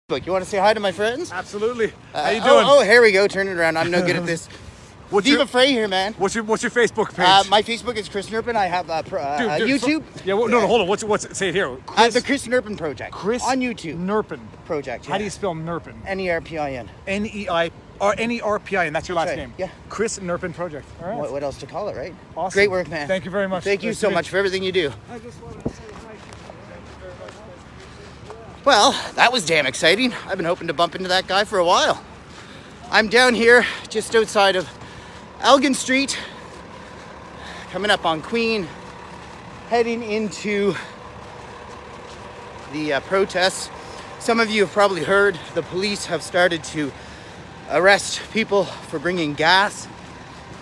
You want to say hi to my friends? Absolutely. How you doing? Oh, here we go. Turn it around. I'm no good at this. Viva Frei here, man. What's your Facebook page? My Facebook is cnerpin. I have YouTube. Hold on. What's say it here? The cnerpin project. Chris on YouTube. cnerpin project. Yeah. How do you spell nerpin? N-E-R-P-I-N. N-E-R-P-I-N. That's your last right. name. Yeah. Chris cnerpin project. All right. What else to call it, right? Awesome. Great work, man. Thank you very much. Thank you so much for everything you do. I just wanted to say hi. Well, that was damn exciting. I've been hoping to bump into that guy for a while. I'm down here just outside of Elgin Street, coming up on Queen, heading into the protests. Some of you have probably heard the police have started to arrest people for bringing gas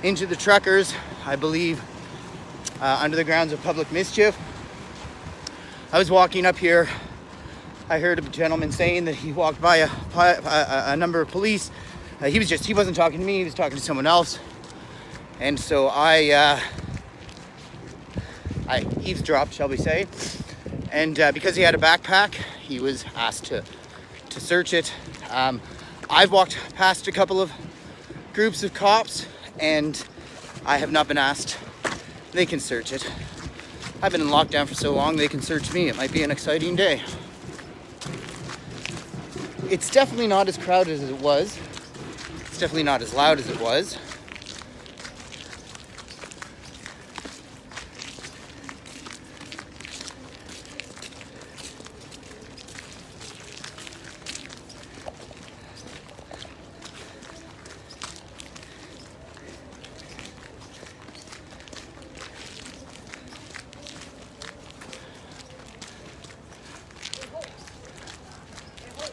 into the truckers, I believe, under the grounds of public mischief. I was walking up here. I heard a gentleman saying that he walked by a number of police. He wasn't talking to me, he was talking to someone else. And so I eavesdropped, shall we say. And because he had a backpack, he was asked to search it. I've walked past a couple of groups of cops and I have not been asked. They can search it. I've been in lockdown for so long, they can search me. It might be an exciting day. It's definitely not as crowded as it was. It's definitely not as loud as it was.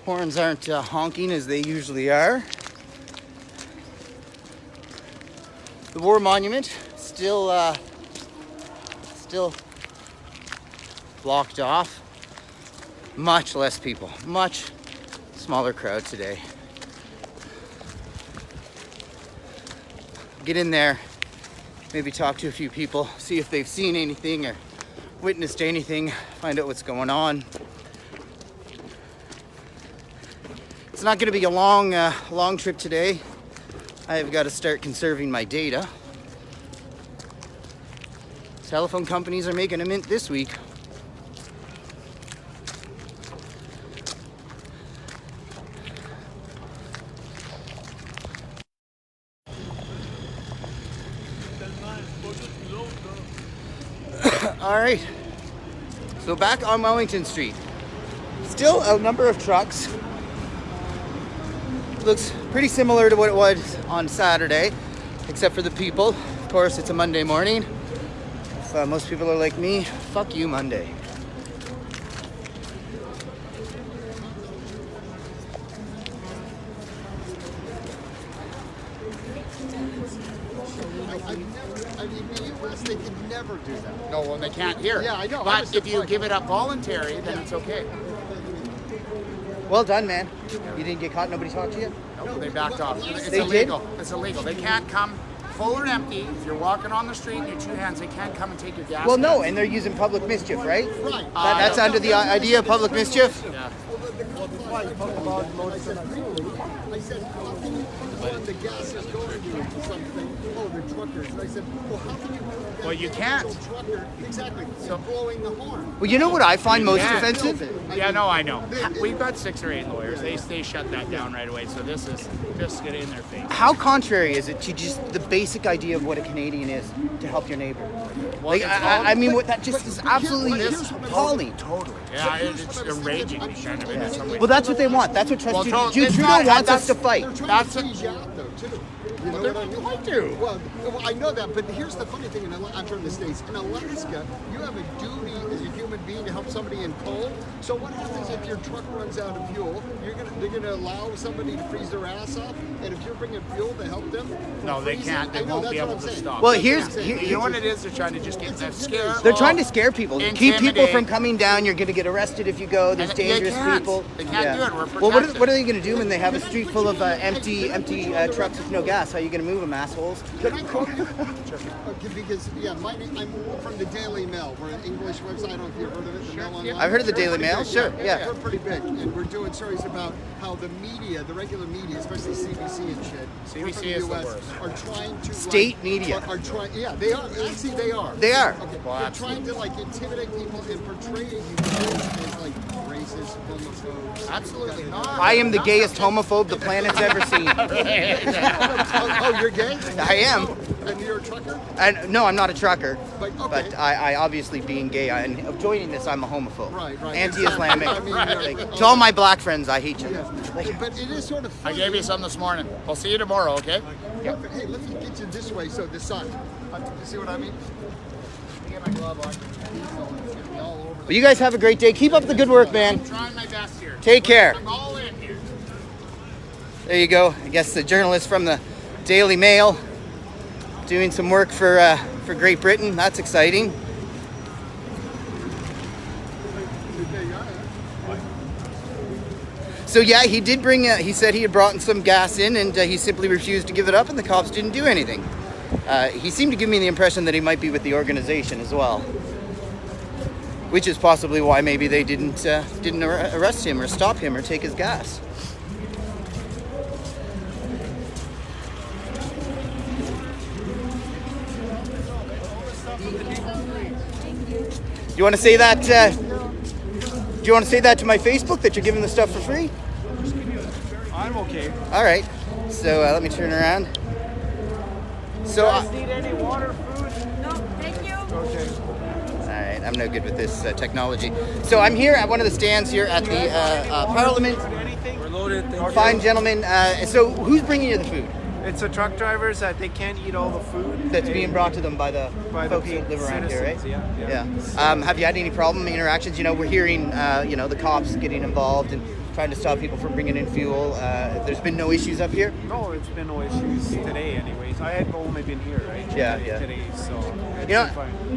Horns aren't honking as they usually are. The War Monument still blocked off. Much less people, much smaller crowd today. Get in there, maybe talk to a few people, see if they've seen anything or witnessed anything, find out what's going on. It's not going to be a long trip today. I've got to start conserving my data. Telephone companies are making a mint this week. All right. So back on Wellington Street. Still a number of trucks. Looks pretty similar to what it was on Saturday, except for the people. Of course, it's a Monday morning. If most people are like me, fuck you, Monday. I mean, in the US, they could never do that. No, well, they can't here. Yeah, I know. But if you give it up voluntary, then it's okay. Well done, man. You didn't get caught? Nobody talked to you? No, they backed off. It's They illegal. did? It's illegal. They can't come full or empty. If you're walking on the street and your two hands, they can't come and take your gas. Well, no, cans. and they're using public mischief, right? Right. That's under the idea of public mischief? Yeah. I said, how can you put the gas is going to something? Oh, they're truckers. And I said, well, how can you put Well, you can't. trucker? Exactly. So blowing the horn. Well, you know what I find most Yeah. offensive? Yeah, no, I know. We've got 6 or 8 lawyers. They shut that down right away. So this is just get in their face. How contrary is it to just the basic idea of what a Canadian is to help your neighbor? Well, Like, it's I mean, what that just is absolutely here's- appalling. Totally. Yeah, it's enraging me kind of in some ways. Well, that's what they want. That's what Well, Trudeau it's not- wants us that's- to fight. They're trying That's to a- tease you out, though, too. You know they're what I mean? going to. Well, I know that, but here's the funny thing. I'm from the States. In Alaska, you have a duty as a human being to help somebody in cold. So what happens if your truck runs out of fuel? They're gonna allow somebody to freeze their ass off, and if you're bringing fuel to help them, No, they freezing- can't. They I know, won't that's be what able I'm to saying. stop. Well, That's here's- what I'm saying. You know what it is? They're trying to just get that scare. They're trying to scare people. Keep people Intimidate. from coming down. You're going to get arrested if you go. There's And they dangerous can't. people. They can't do it. We're Well, protected. what are they going to do when they have a street full of empty trucks with no gas? gas. How you gonna move them, assholes? Can I quote you? Okay, because my name, I'm from the Daily Mail. We're an English website. I don't know if you've heard of it. The Mail Online. I've heard of the Daily We're pretty Mail. big, Sure, yeah. We're pretty big, and we're doing stories about how the media, the regular media, especially CBC and shit, we're from CBC is the US, worst. are trying to State media. Are trying. Yeah, they are. Actually, they are. They are. Okay. Well, They're trying to like intimidate people and portray you as like racist, homophobes. Absolutely not. I am the gayest homophobe the planet's ever seen. Oh, you're gay? I am. And you're a trucker? And no, I'm not a trucker. But, okay. But I obviously being gay and of joining this, I'm a homophobe. Right. Anti-Islamic. Exactly. I mean, Like, to all my black friends, I hate you. Yeah. But it is sort of I funny. gave you some this morning. I'll see you tomorrow, okay? Yep. Hey, let me get you this way so the sun. You see what I mean? Let me get my glove on. It's gonna be all over Well, you guys have a great day. Keep up the good work, man. I'm trying my best here. Take care. I'm all in here. There you go. I guess the journalist from the Daily Mail doing some work for Great Britain. That's exciting. So yeah, he did bring. He said he had brought some gas in, and he simply refused to give it up, and the cops didn't do anything. He seemed to give me the impression that he might be with the organization as well, which is possibly why maybe they didn't arrest him or stop him or take his gas. Do you want to say that? Do you want to say that to my Facebook that you're giving the stuff for free? I'm okay. All right. So let me turn around. So. Need any water, food? No, thank you. Okay. All right, I'm no good with this technology. So I'm here at one of the stands here at the Parliament. Anything? We're loaded. Thank you. Fine gentlemen. So who's bringing you the food It's the truck drivers that they can't eat all the food. that's being brought to them by the folks that live around here, right? Yeah. Yeah. Have you had any problem interactions? You know, we're hearing, the cops getting involved and trying to stop people from bringing in fuel. There's been no issues up here. No, it's been no issues today, anyways. I had only been here, right? Yeah. Today, so it's You know, been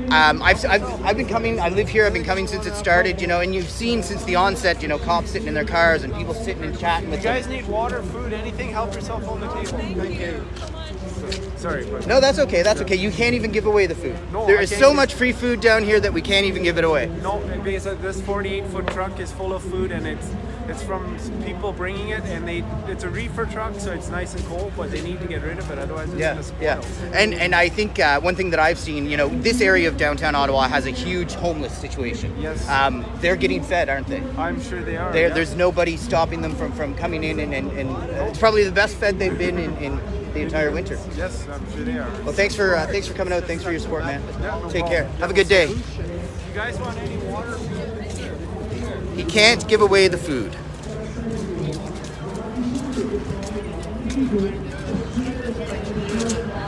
fine. I've been coming. I live here. I've been coming since it started. You know, and you've seen since the onset. You know, cops sitting in their cars and people sitting and chatting with You them. guys need water, food, anything? Help yourself on the table. Thank you. Sorry, but No, that's okay. That's okay. You can't even give away the food. No, There I is can't so give- much free food down here that we can't even give it away. no, because this 48-foot truck is full of food, and it's from people bringing it, and it's a reefer truck, so it's nice and cold, but they need to get rid of it, otherwise it's Yeah, gonna spoil. yeah. And I think one thing that I've seen, you know, this area of downtown Ottawa has a huge homeless situation. Yes. They're getting fed, aren't they? I'm sure they are. There, yeah. There's nobody stopping them from coming in, and it's probably the best fed they've been in the entire winter. Yes, I'm sure they are. Well, thanks for coming out. Thanks for your support, man. Yeah, no Take problem. care. Have a good day. You guys want any water? He can't give away the food.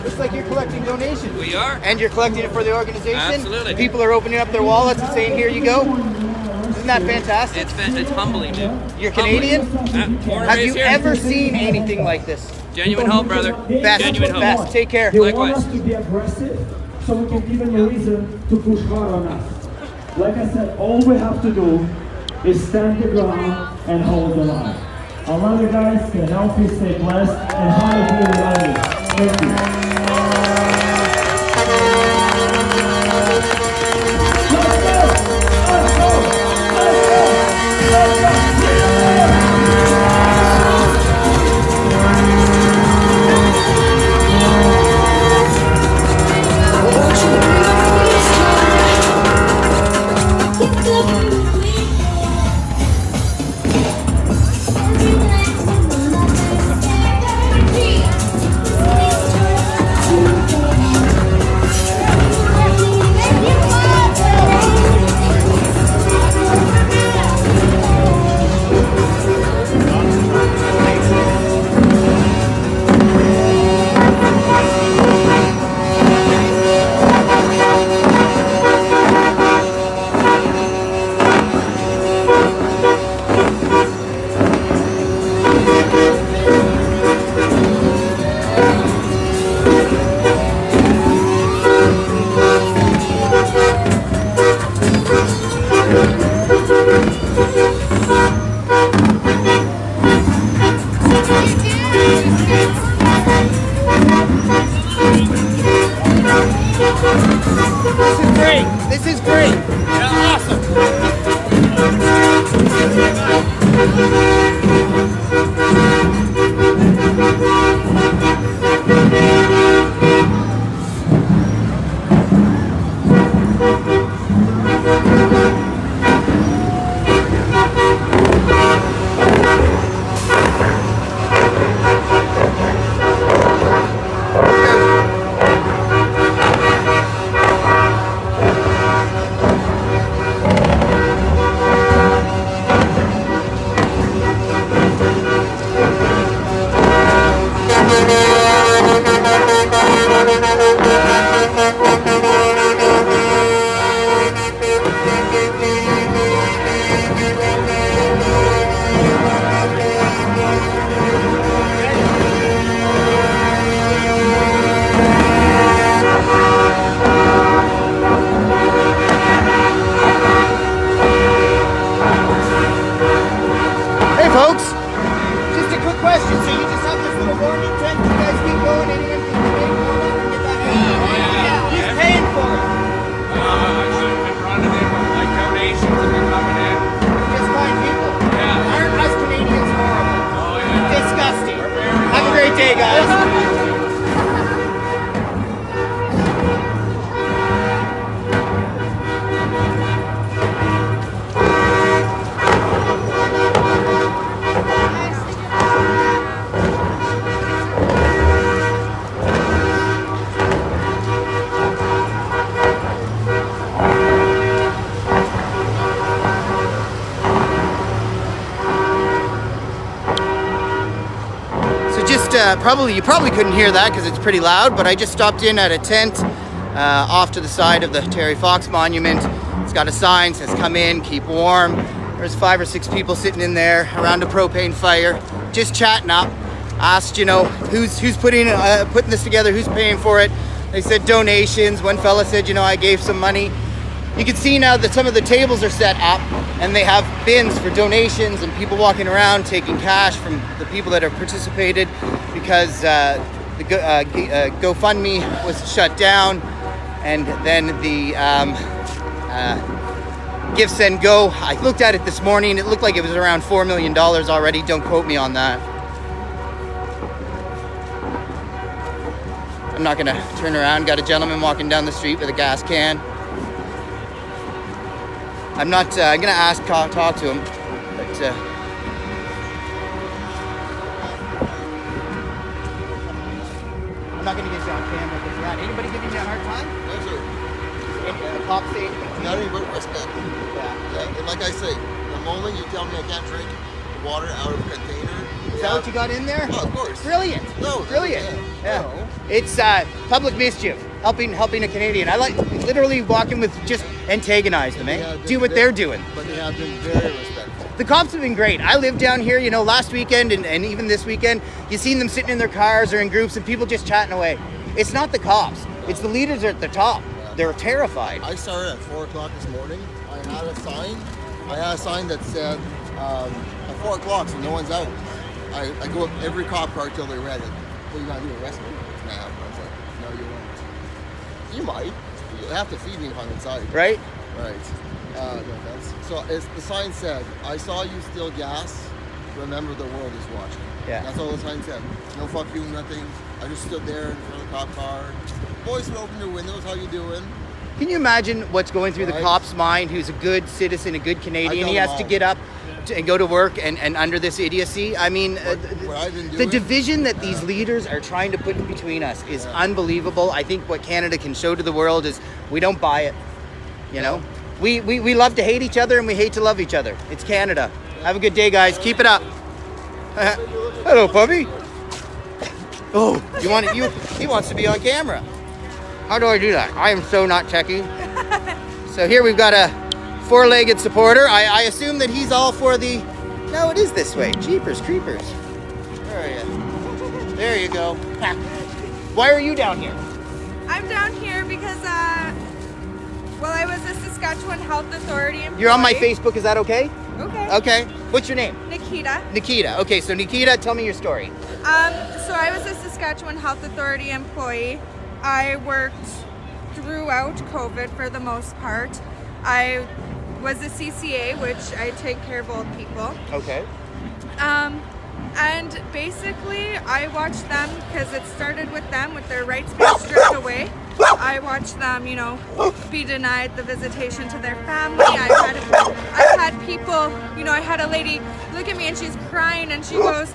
Looks like you're collecting donations. We are. And you're collecting it for the organization? Absolutely. People are opening up their wallets and saying, here you go. Isn't that fantastic? It's humbling, dude. You're Humbling. Canadian? Born and Have raised you here. ever seen anything like this? Genuine hope, brother. Best, Genuine hope. best. Take care. They want Likewise. us to be aggressive, so we can give them a reason to push hard on us. Like I said, all we have to do is stand the ground and hold the line. I love you guys, can help you stay blessed, and hallelujah. Thank you. question. So you just have this little warning tent. You guys keep going. Anyone can pay for it and get that out. He's paying for it. I've been running in with like donations have been coming in. Just fine people. Yeah. Aren't us Canadians horrible? Oh yeah. Disgusting. Have a great day, guys. You probably couldn't hear that because it's pretty loud, but I just stopped in at a tent off to the side of the Terry Fox Monument. It's got a sign that says come in, keep warm. There's 5 or 6 people sitting in there around a propane fire, just chatting up. Asked, who's putting this together, who's paying for it. They said donations. One fella said, I gave some money. You can see now that some of the tables are set up and they have bins for donations and people walking around taking cash from the people that have participated because the GoFundMe was shut down, and then the Give, Send, Go. I looked at it this morning. It looked like it was around $4 million already. Don't quote me on that. I'm not gonna turn around. Got a gentleman walking down the street with a gas can. I'm not, I'm gonna talk to him, but I'm not gonna get you on camera with that. Anybody giving you a hard time? No, sir. The cop saying Nothing but respect. yeah. And like I say, the moment you tell me I can't drink water out of a container. Is that what you got in there? Oh, of course. Brilliant. No, Brilliant. yeah. Yeah. It's public mischief. Helping a Canadian. I like literally walking with just antagonize them, eh? Do what they're doing. But they have been very respectful. The cops have been great. I live down here, last weekend and even this weekend, you seen them sitting in their cars or in groups and people just chatting away. It's not the cops. It's the leaders at the top. They're terrified. I started at 4 o'clock this morning. I had a sign that said at 4 o'clock, so no one's out. I go up every cop car till they read it. What are you gonna do, arrest me? Nah, I was like, no, you won't. You might. You'll have to feed me if I'm inside. Right? Right. No offense. So the sign said, I saw you steal gas. Remember the world is watching. Yeah. That's all the sign said. No fuck you, nothing. I just stood there in front of the cop car. Boys would open their windows. How you doing? Can you imagine what's going through the Right. cop's mind who's a good citizen, a good Canadian? I He know has them to all. get up and go to work and under this idiocy. I mean, What I've been the doing- division that these leaders are trying to put in between us is unbelievable. I think what Canada can show to the world is we don't buy it. We love to hate each other and we hate to love each other. It's Canada. Have a good day, guys. Keep it up. Hello, puppy. Oh, he wants to be on camera. How do I do that? I am so not techie. So here we've got a 4-legged supporter. I assume that he's all for the... No, it is this way. Jeepers creepers. Where are you? There you go. Why are you down here? I'm down here because, I was a Saskatchewan Health Authority employee. You're on my Facebook. Is that okay? Okay. Okay. What's your name? Nikita. Nikita. Okay, so Nikita, tell me your story. So I was a Saskatchewan Health Authority employee. I worked throughout COVID for the most part. I was a CCA, which I take care of old people. Okay. And basically, I watched them because it started with them, with their rights being stripped away. I watched them, be denied the visitation to their family. I've had people, I had a lady look at me and she's crying and she goes,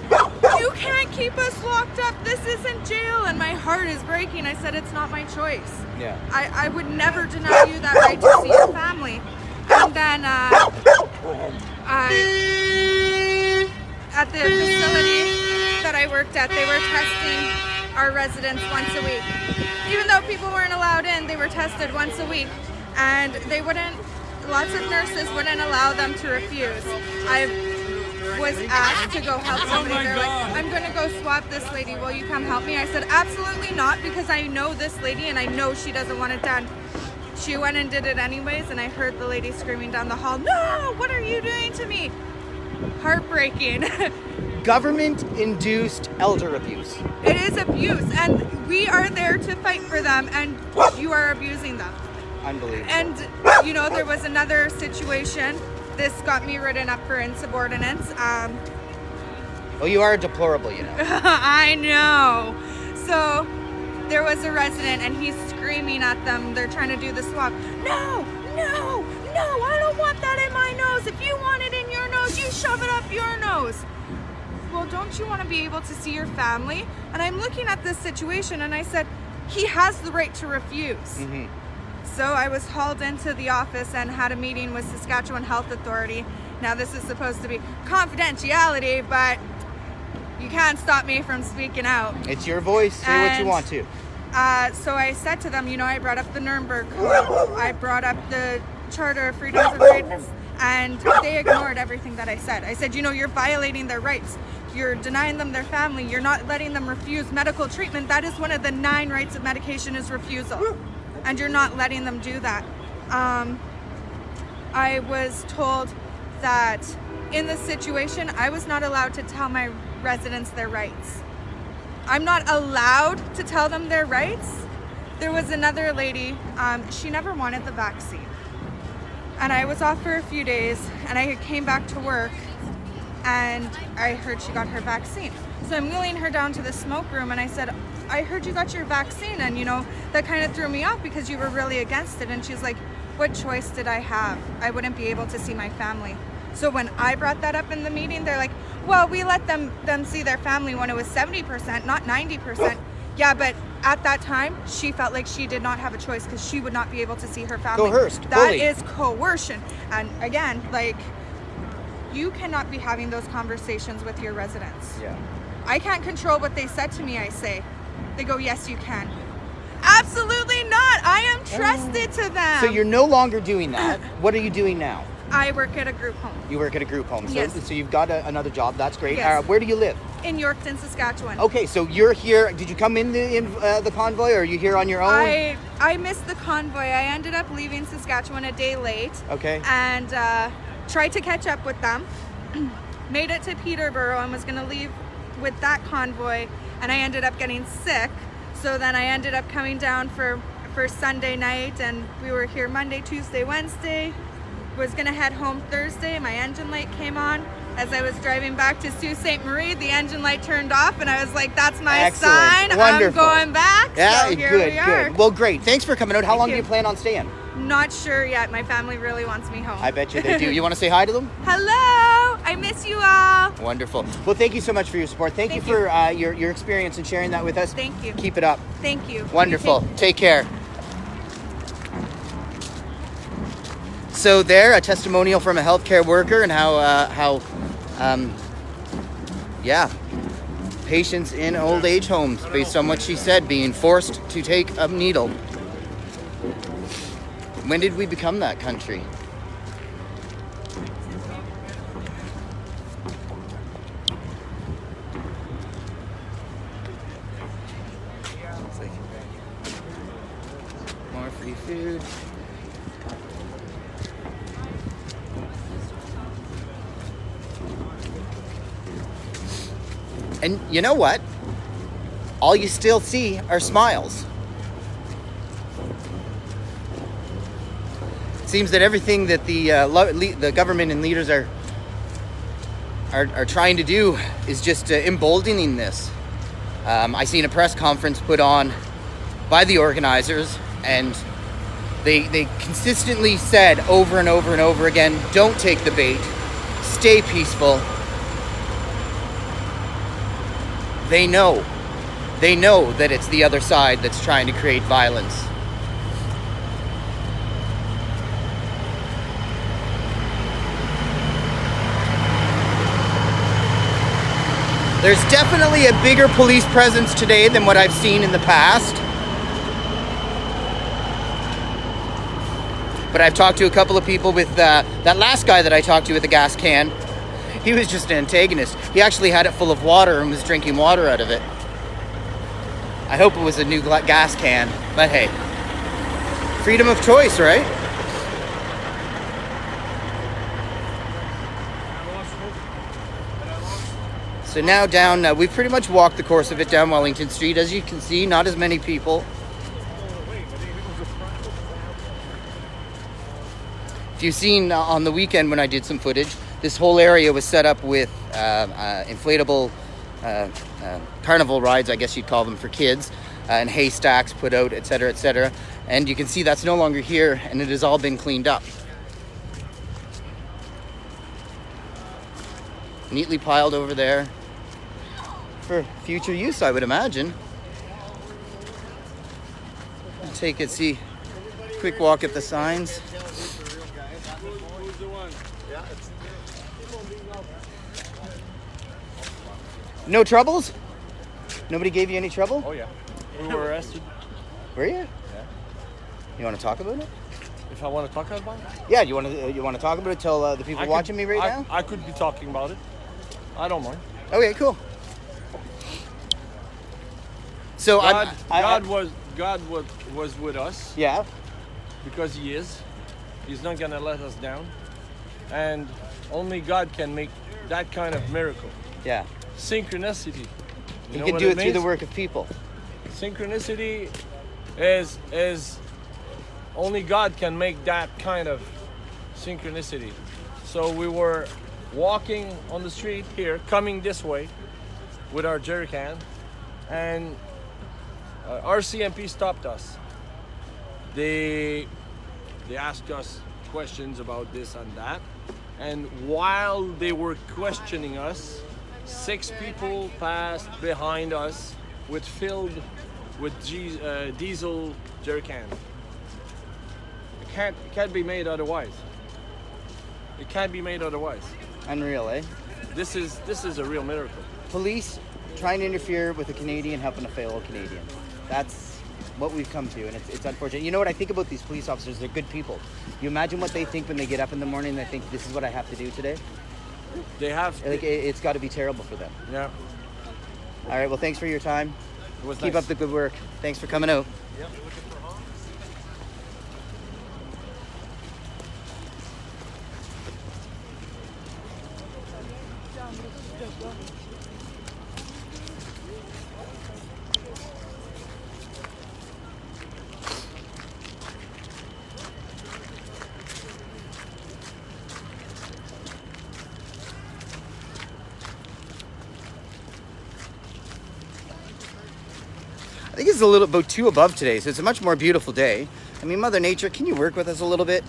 "You can't keep us locked up. This isn't jail." And my heart is breaking. I said, "It's not my choice. Yeah. I would never deny you that right to see your family." And then at the facility that I worked at, they were testing our residents once a week. Even though people weren't allowed in, they were tested once a week. And lots of nurses wouldn't allow them to refuse. I was asked to go help somebody. They're like, "I'm gonna go swap this lady. Will you come help me?" I said, "Absolutely not, because I know this lady and I know she doesn't want it done." She went and did it anyways, and I heard the lady screaming down the hall, "No, what are you doing to me?" Heartbreaking. government-induced elder abuse. It is abuse, and we are there to fight for them, and you are abusing them. Unbelievable. And, you know, there was another situation. This got me written up for insubordinance. Well, you are deplorable, you know. I know. So there was a resident, and he's screaming at them. They're trying to do the swab. No, no, no, I don't want that in my nose. If you want it in your nose, you shove it up your nose. Well, don't you want to be able to see your family? And I'm looking at this situation, and I said, he has the right to refuse. Mm-hmm. So I was hauled into the office and had a meeting with Saskatchewan Health Authority. Now this is supposed to be confidentiality, but you can't stop me from speaking out. It's your voice. Say what you want to. So I said to them, you know, I brought up the Nuremberg Code. I brought up the Charter of Freedoms and Rights, and they ignored everything that I said. I said, you know, you're violating their rights. You're denying them their family. You're not letting them refuse medical treatment. That is one of the 9 rights of medication is refusal. And you're not letting them do that. I was told that in this situation, I was not allowed to tell my residents their rights. I'm not allowed to tell them their rights. There was another lady, she never wanted the vaccine. And I was off for a few days, and I came back to work, and I heard she got her vaccine. So I'm wheeling her down to the smoke room, and I said, I heard you got your vaccine, and you know, that kind of threw me off because you were really against it. And she's like, what choice did I have? I wouldn't be able to see my family. So when I brought that up in the meeting, they're like, well, we let them see their family when it was 70%, not 90%. Yeah, but at that time, she felt like she did not have a choice because she would not be able to see her family. Coerced, That bullied. is coercion. And again, like, you cannot be having those conversations with your residents. Yeah. I can't control what they said to me, I say. They go, yes, you can. Absolutely not. I am trusted to them. So you're no longer doing that. What are you doing now? I work at a group home You work at a group home. So, Yes. so you've got another job. That's great. Yes. Where do you live? in Yorkton, Saskatchewan. Okay, so you're here. Did you come in the convoy, or are you here on your own? I missed the convoy. I ended up leaving Saskatchewan a day late. Okay. And tried to catch up with them. Made it to Peterborough and was going to leave with that convoy, and I ended up getting sick. So then I ended up coming down for Sunday night, and we were here Monday, Tuesday, Wednesday. Was going to head home Thursday. My engine light came on. As I was driving back to Sault Ste. Marie, the engine light turned off, and I was like, that's my Excellent. sign. Wonderful. I'm going back. Yeah, so here good, we are. good. Well, great. Thanks for coming out. How long do you plan on staying? Not sure yet. My family really wants me home. I bet you they do. You want to say hi to them? Hello. I miss you all. Wonderful. Well, thank you so much for your support. Thank you for your experience and sharing that with us. Thank you. Keep it up. Thank you. Wonderful. Take care. So there, a testimonial from a healthcare worker and how patients in old age homes, based on what she said, being forced to take a needle. When did we become that country? It's like more free food. And you know what? All you still see are smiles. It seems that everything that the government and leaders are trying to do is just emboldening this. I seen a press conference put on by the organizers, and they consistently said over and over and over again, don't take the bait, stay peaceful. They know that it's the other side that's trying to create violence. There's definitely a bigger police presence today than what I've seen in the past. But I've talked to a couple of people with that last guy that I talked to with the gas can. He was just an antagonist. He actually had it full of water and was drinking water out of it. I hope it was a new gas can, but hey, freedom of choice, right? So now down, we've pretty much walked the course of it down Wellington Street. As you can see, not as many people. If you've seen on the weekend when I did some footage, this whole area was set up with inflatable carnival rides, I guess you'd call them, for kids, and haystacks put out, etc., etc. And you can see that's no longer here, and it has all been cleaned up. Neatly piled over there for future use, I would imagine. Take it, see, quick walk at the signs. No troubles? Nobody gave you any trouble? Oh yeah. We were arrested. Were you? Yeah. You want to talk about it? If I want to talk about it? Yeah, you want to talk about it? Tell the people watching me right now? I could be talking about it. I don't mind. Okay, cool. So God was with us. Yeah. Because he is. He's not gonna let us down. And only God can make that kind of miracle. Yeah. Synchronicity. You can do it through the work of people. Synchronicity is only God can make that kind of synchronicity. So we were walking on the street here, coming this way with our jerry can, and our CMP stopped us. They asked us questions about this and that, and while they were questioning us, 6 people passed behind us filled with diesel jerry can. It can't be made otherwise. It can't be made otherwise. Unreal, eh? This is a real miracle. Police trying to interfere with a Canadian helping a fellow Canadian. That's what we've come to, and it's unfortunate. You know what I think about these police officers? They're good people. You imagine what they think when they get up in the morning and they think, this is what I have to do today? They have... Like, it's got to be terrible for them. Yeah. All right, well, thanks for your time. It was Keep nice. up the good work. Thanks for coming out. Yep. I think it's a little about 2 above today, so it's a much more beautiful day. I mean, Mother Nature, can you work with us a little bit?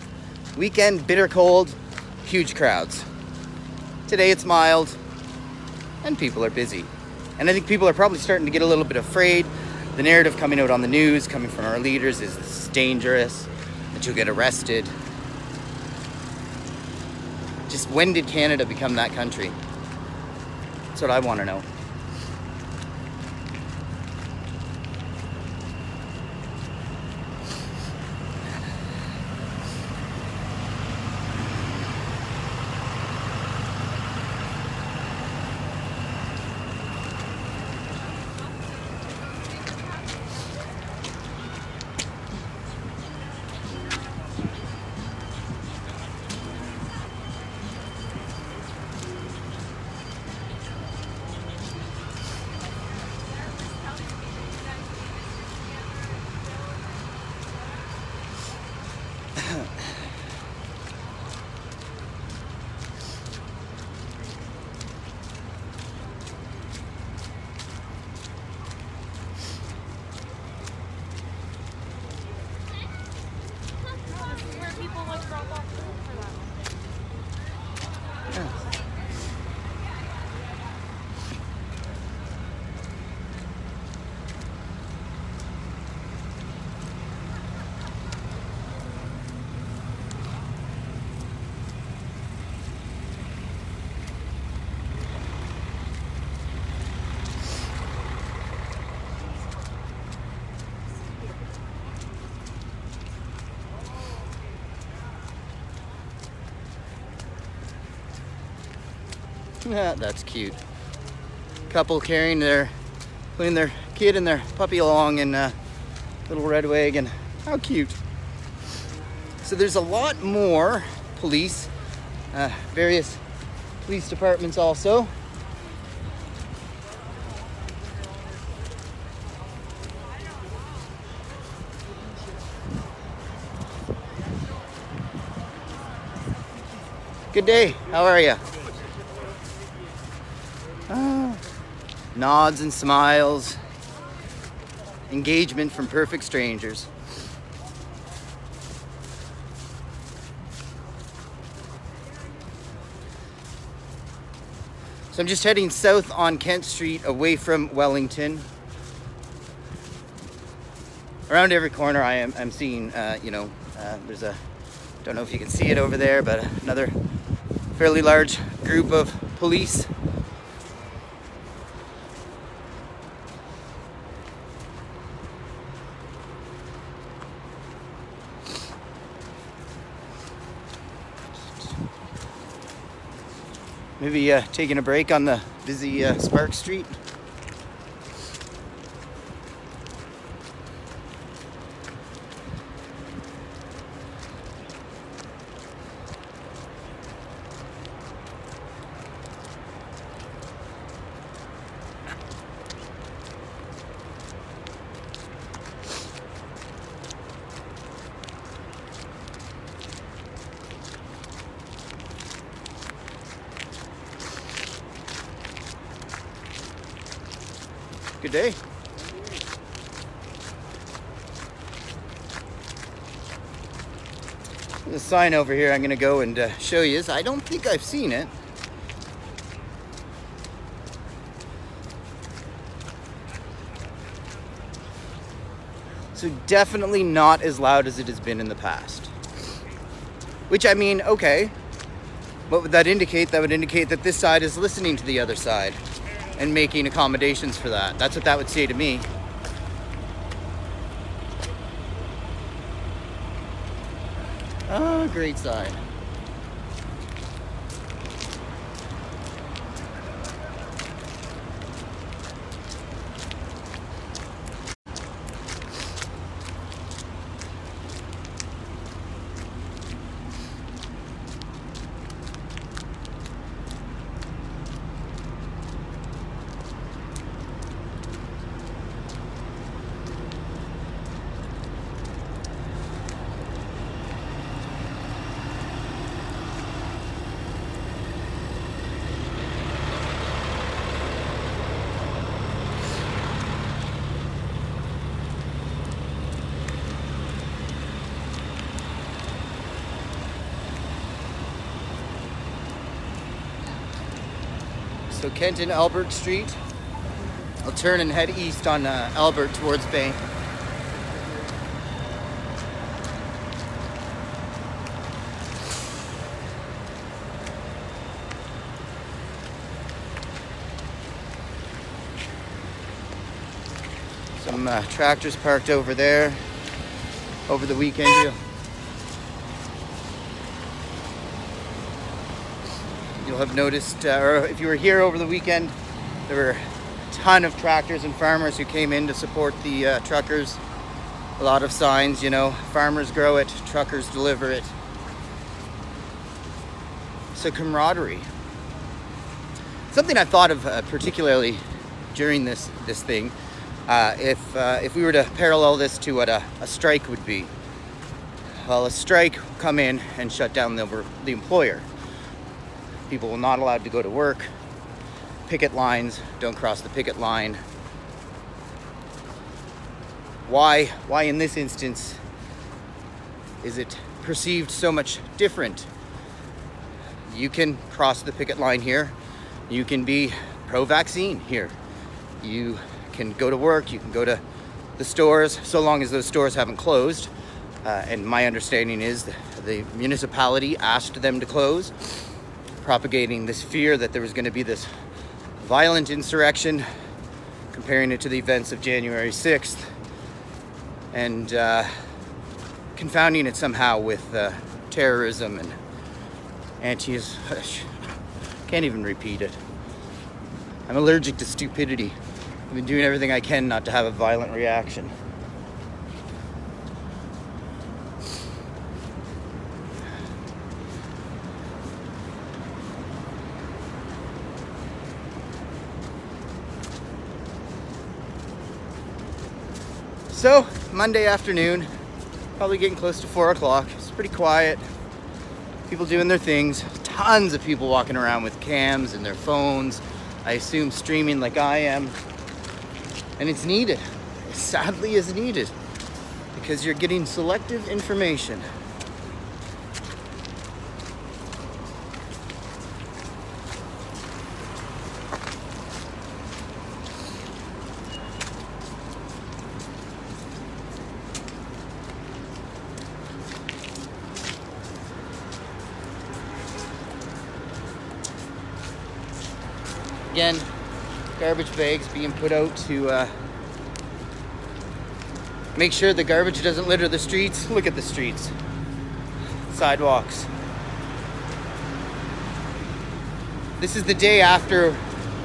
Weekend, bitter cold, huge crowds. Today it's mild, and people are busy. And I think people are probably starting to get a little bit afraid. The narrative coming out on the news, coming from our leaders, is this is dangerous, that you'll get arrested. Just when did Canada become that country? That's what I want to know. That's cute. Couple putting their kid and their puppy along in a little red wagon. How cute. So there's a lot more police, various police departments also. Good day. How are you? Nods and smiles. Engagement from perfect strangers. So I'm just heading south on Kent Street away from Wellington. Around every corner I'm seeing, there's a, don't know if you can see it over there, but another fairly large group of police. Maybe taking a break on the busy Spark Street. Good day. The sign over here I'm going to go and show you. I don't think I've seen it. So definitely not as loud as it has been in the past. Which, I mean, okay. What would that indicate? That would indicate that this side is listening to the other side and making accommodations for that. That's what that would say to me. Oh, great sign. So Kent and Albert Street. I'll turn and head east on Albert towards Bank. Some tractors parked over there over the weekend. You'll have noticed, or if you were here over the weekend, there were a ton of tractors and farmers who came in to support the truckers. A lot of signs, you know, farmers grow it, truckers deliver it. So camaraderie. Something I thought of particularly during this thing, if we were to parallel this to what a strike would be. Well, a strike will come in and shut down the employer. People will not allowed to go to work. Picket lines, don't cross the picket line. Why in this instance is it perceived so much different? You can cross the picket line here. You can be pro-vaccine here. You can go to work, you can go to the stores, so long as those stores haven't closed. And my understanding is the municipality asked them to close, propagating this fear that there was going to be this violent insurrection, comparing it to the events of January 6th, and confounding it somehow with terrorism and can't even repeat it. I'm allergic to stupidity. I've been doing everything I can not to have a violent reaction. So, Monday afternoon, probably getting close to 4 o'clock. It's pretty quiet. People doing their things. tons of people walking around with cams and their phones, I assume streaming like I am. And it's needed. It sadly is needed because you're getting selective information. Again, garbage bags being put out to make sure the garbage doesn't litter the streets. Look at the streets, sidewalks. This is the day after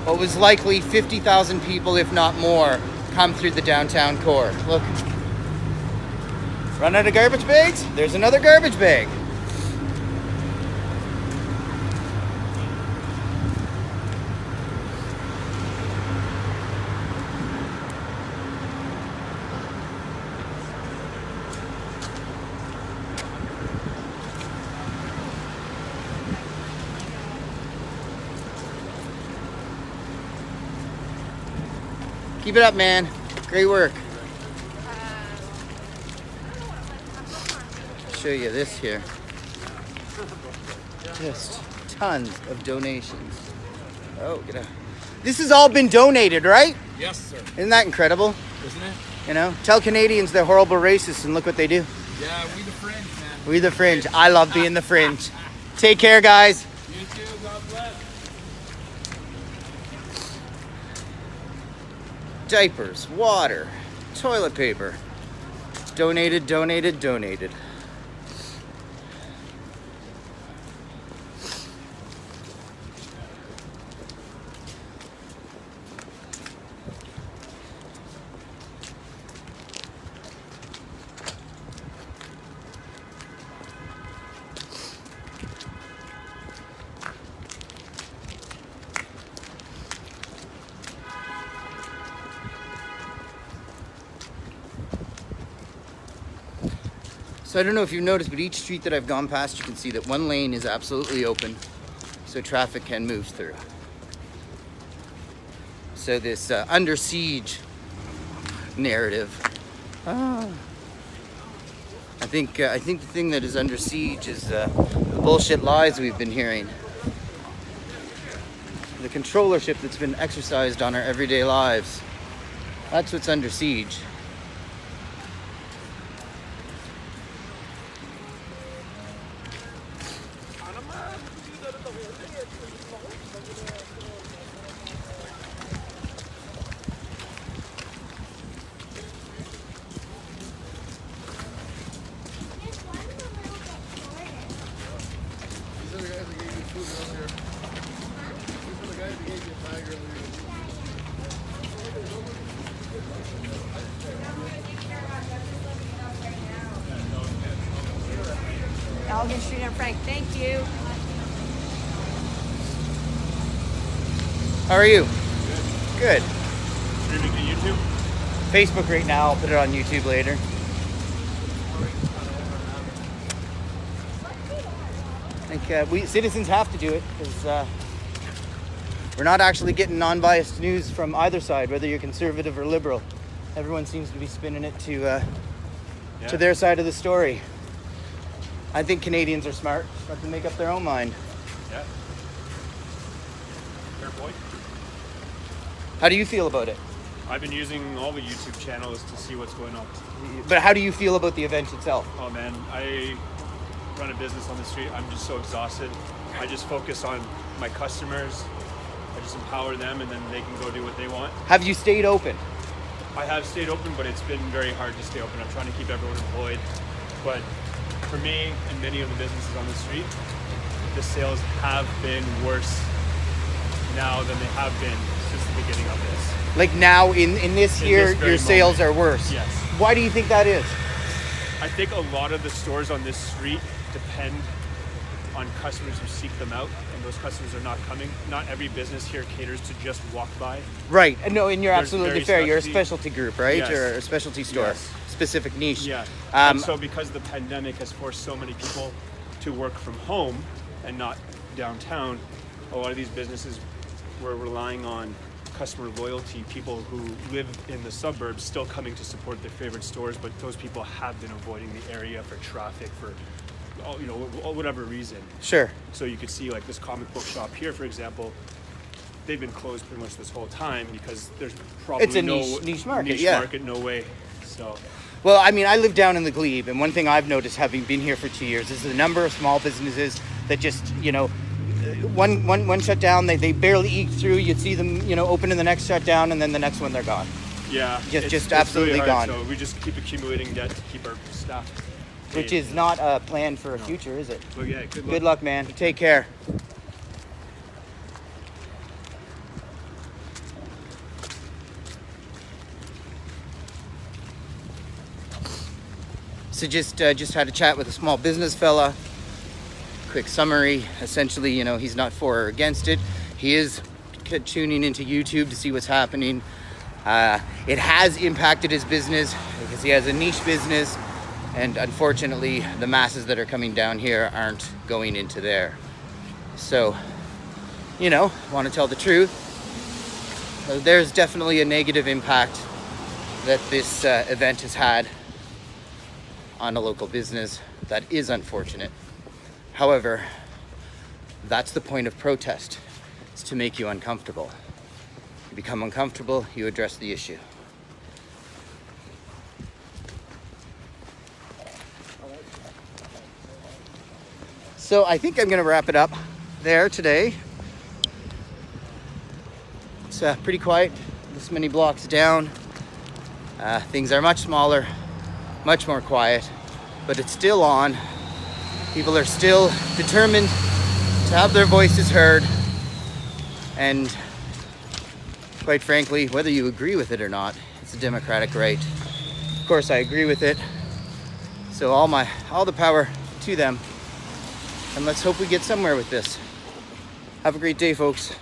what was likely 50,000 people, if not more, come through the downtown core. Look. Run out of garbage bags? There's another garbage bag. Keep it up, man. Great work. Show you this here. Just tons of donations. Oh, get out. This has all been donated, right? Yes, sir. Isn't that incredible? Isn't it? You know, tell Canadians they're horrible racists and look what they do. Yeah, we the fringe, man. We the fringe. I love being the fringe. Take care, guys. You too. God bless. Diapers, water, toilet paper. Donated, donated, donated. So I don't know if you've noticed, but each street that I've gone past, you can see that one lane is absolutely open, so traffic can move through. So this under siege narrative, I think the thing that is under siege is the bullshit lies we've been hearing, the controllership that's been exercised on our everyday lives. That's what's under siege. Elgin Street and Frank, thank you. How are you? Good. Streaming to YouTube? Facebook right now. I'll put it on YouTube later. I think we citizens have to do it because we're not actually getting non-biased news from either side, whether you're conservative or liberal. Everyone seems to be spinning it to their side of the story. I think Canadians are smart. Let them make up their own mind. Yeah. Fair point. How do you feel about it? I've been using all the YouTube channels to see what's going on. But how do you feel about the event itself? Oh man, I run a business on the street. I'm just so exhausted. I just focus on my customers. I just empower them and then they can go do what they want. Have you stayed open? I have stayed open, but it's been very hard to stay open. I'm trying to keep everyone employed. But for me and many of the businesses on the street, the sales have been worse now than they have been since the beginning of this. Like now in this year, your sales are worse? Yes. Why do you think that is? I think a lot of the stores on this street depend on customers who seek them out, and those customers are not coming. Not every business here caters to just walk by. Right. No, and you're There's absolutely very fair. You're a specialty- specialty group, right? Yes. Or a specialty store, Yes. specific niche. Yeah. And so because the pandemic has forced so many people to work from home and not downtown, a lot of these businesses were relying on customer loyalty, people who live in the suburbs still coming to support their favorite stores, but those people have been avoiding the area for traffic, for whatever reason. Sure. So you could see like this comic book shop here, for example, they've been closed pretty much this whole time because there's probably It's a niche market, market, no way. So. Well, I mean, I live down in the Glebe, and one thing I've noticed having been here for 2 years is the number of small businesses that just, one shutdown, they barely eke through. You'd see them, open in the next shutdown, and then the next one they're gone. Yeah. Just absolutely really hard, gone. So we just keep accumulating debt to keep our staff. Which is not a plan for a future, is it? But yeah, good luck. Good luck, man. Take care. So just had a chat with a small business fella. Quick summary. Essentially, he's not for or against it. He is tuning into YouTube to see what's happening. It has impacted his business because he has a niche business, and unfortunately, the masses that are coming down here aren't going into there. So, want to tell the truth. There's definitely a negative impact that this event has had on a local business. That is unfortunate. However, that's the point of protest. It's to make you uncomfortable. You become uncomfortable, you address the issue. So I think I'm gonna wrap it up there today. It's pretty quiet, this many blocks down. Things are much smaller, much more quiet, but it's still on. People are still determined to have their voices heard, and quite frankly, whether you agree with it or not, it's a democratic right. Of course, I agree with it, so all the power to them, and let's hope we get somewhere with this. Have a great day, folks.